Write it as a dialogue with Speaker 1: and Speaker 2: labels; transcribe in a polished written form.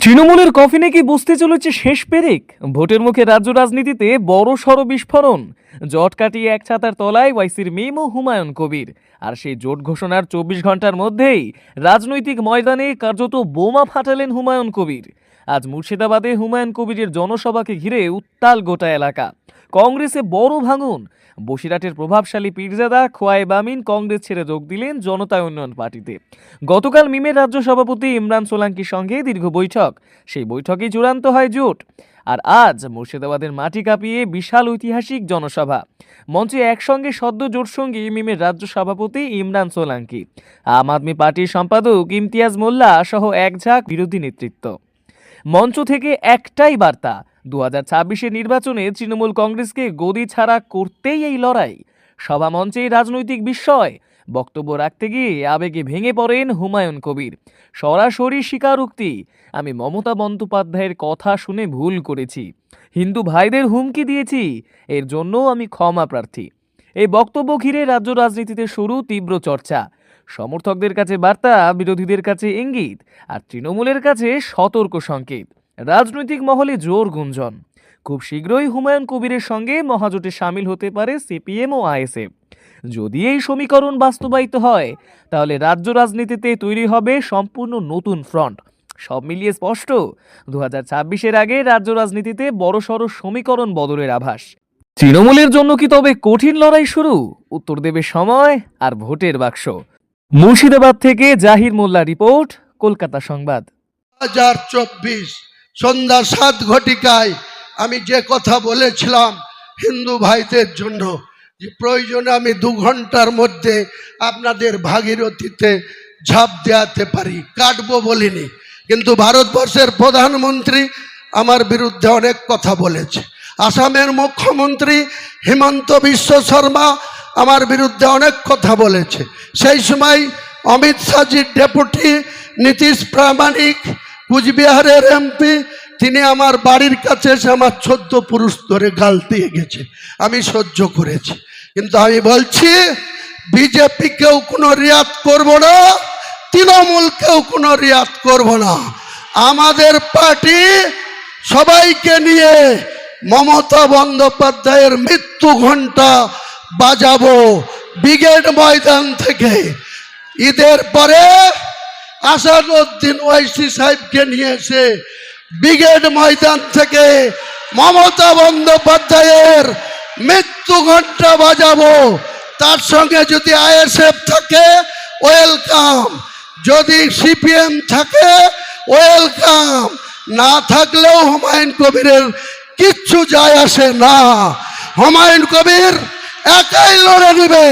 Speaker 1: তৃণমূলের কফিনে কি বসতে চলেছে শেষ পেরেক? ভোটের মুখে রাজ্য রাজনীতিতে বড় সড় বিস্ফোরণ। জট কাটিয়ে এক ছাতার তলায় ওয়াইসির মিম ও হুমায়ুন কবির। আর সেই জোট ঘোষণার 24 ঘন্টার মধ্যেই রাজনৈতিক ময়দানে কার্যত বোমা ফাটালেন হুমায়ুন কবির। আজ মুর্শিদাবাদে হুমায়ুন কবিরের জনসভাকে ঘিরে উত্তাল গোটা এলাকা। কংগ্রেসে বড় ভাঙন। বসিরহাটের প্রভাবশালী পীরজাদা খোয়াইব আমিন কংগ্রেস ছেড়ে যোগ দিলেন জনতা উন্নয়ন পার্টিতে। গতকাল মিমের রাজ্য সভাপতি ইমরান সোলাঙ্কির সঙ্গে দীর্ঘ বৈঠক। সেই বৈঠকেই চূড়ান্ত হয় জোট। আর আজ মুর্শিদাবাদের মাটি কাঁপিয়ে বিশাল ঐতিহাসিক জনসভা। মঞ্চে একসঙ্গে সদ্য জোটসঙ্গী মিমের রাজ্য সভাপতি ইমরান সোলাঙ্কি, আম আদমি পার্টির সম্পাদক ইমতিয়াজ মোল্লা সহ এক ঝাঁক বিরোধী নেতৃত্ব। মঞ্চ থেকে একটাই বার্তা, 2026-এর নির্বাচনে তৃণমূল কংগ্রেসকে গদি ছাড়া করতেই এই লড়াই। সভা মঞ্চে রাজনৈতিক বিস্ময়। বক্তব্য রাখতে গিয়ে আবেগে ভেঙে পড়েন হুমায়ুন কবির। সরাসরি স্বীকারোক্তি, আমি মমতা বন্দ্যোপাধ্যায়ের কথা শুনে ভুল করেছি, হিন্দু ভাইদের হুমকি দিয়েছি, এর জন্য আমি ক্ষমা প্রার্থী। এই বক্তব্য ঘিরে রাজ্য রাজনীতিতে শুরু তীব্র চর্চা। সমর্থকদের কাছে বার্তা, বিরোধীদের কাছে ইঙ্গিত, আর তৃণমূলের কাছে সতর্ক সংকেত। রাজনৈতিক মহলে জোর গুঞ্জন, খুব শীঘ্রই হুমায়ুন কবিরের সঙ্গে মহাজোটে সামিল হতে পারে সিপিএম ও আইএসএফ। যদি এই সমীকরণ বাস্তবায়িত হয়, তাহলে রাজ্য রাজনীতিতে তৈরি হবে সম্পূর্ণ নতুন ফ্রন্ট। সব মিলিয়ে স্পষ্ট, 2026-এর আগে রাজ্য রাজনীতিতে বড়সড় সমীকরণ বদলের আভাস। তৃণমূলের জন্য কি তবে কঠিন লড়াই শুরু? উত্তর দেবে সময় আর ভোটের বাক্স। মুর্শিদাবাদ থেকে জাহির মোল্লা রিপোর্ট, কলকাতা সংবাদ।
Speaker 2: 2024 সন্ধ্যা 7 ঘটিকায় আমি যে কথা বলেছিলাম হিন্দু ভাইদের জন্য, যে প্রয়োজনে আমি 2 ঘন্টার মধ্যে আপনাদের ভাগীরথীতে ঝাঁপ দেওয়াতে পারি, কাটবো বলিনি। কিন্তু ভারতবর্ষের প্রধানমন্ত্রী আমার বিরুদ্ধে অনেক কথা বলেছে। আসামের মুখ্যমন্ত্রী হিমন্ত বিশ্ব শর্মা আমার বিরুদ্ধে অনেক কথা বলেছে। সেই সময় অমিত শাহজির ডেপুটি নীতিশ প্রামাণিক, কুচবিহারের এমপি, তিনি আমার বাড়ির কাছে এসে আমার 14 পুরুষ ধরে গাল দিয়ে গেছে, আমি সহ্য করেছি। কিন্তু আমি বলছি, বিজেপিকেও কোনো রিয়াত করব না, তৃণমূলকেও কোনো রিয়াত করব না। আমাদের পার্টি সবাইকে নিয়ে মমতা বন্দ্যোপাধ্যায়ের মৃত্যু ঘণ্টা বাজাবো ব্রিগেড ময়দান থেকে। ঈদের পরে আসাদুদ্দিন ওয়াইসি সাহেবকে নিয়ে এসে ব্রিগেড ময়দান থেকে মমতা বন্দ্যোপাধ্যায়ের মৃত্যু ঘণ্টা বাজাবো। তার সঙ্গে যদি আইএসএফ থাকে ওয়েলকাম, যদি সিপিএম থাকে ওয়েলকাম, না থাকলেও হুমায়ুন কবিরের কিচ্ছু যায় আসে না। হুমায়ুন কবির একাই লড়ে নেবে।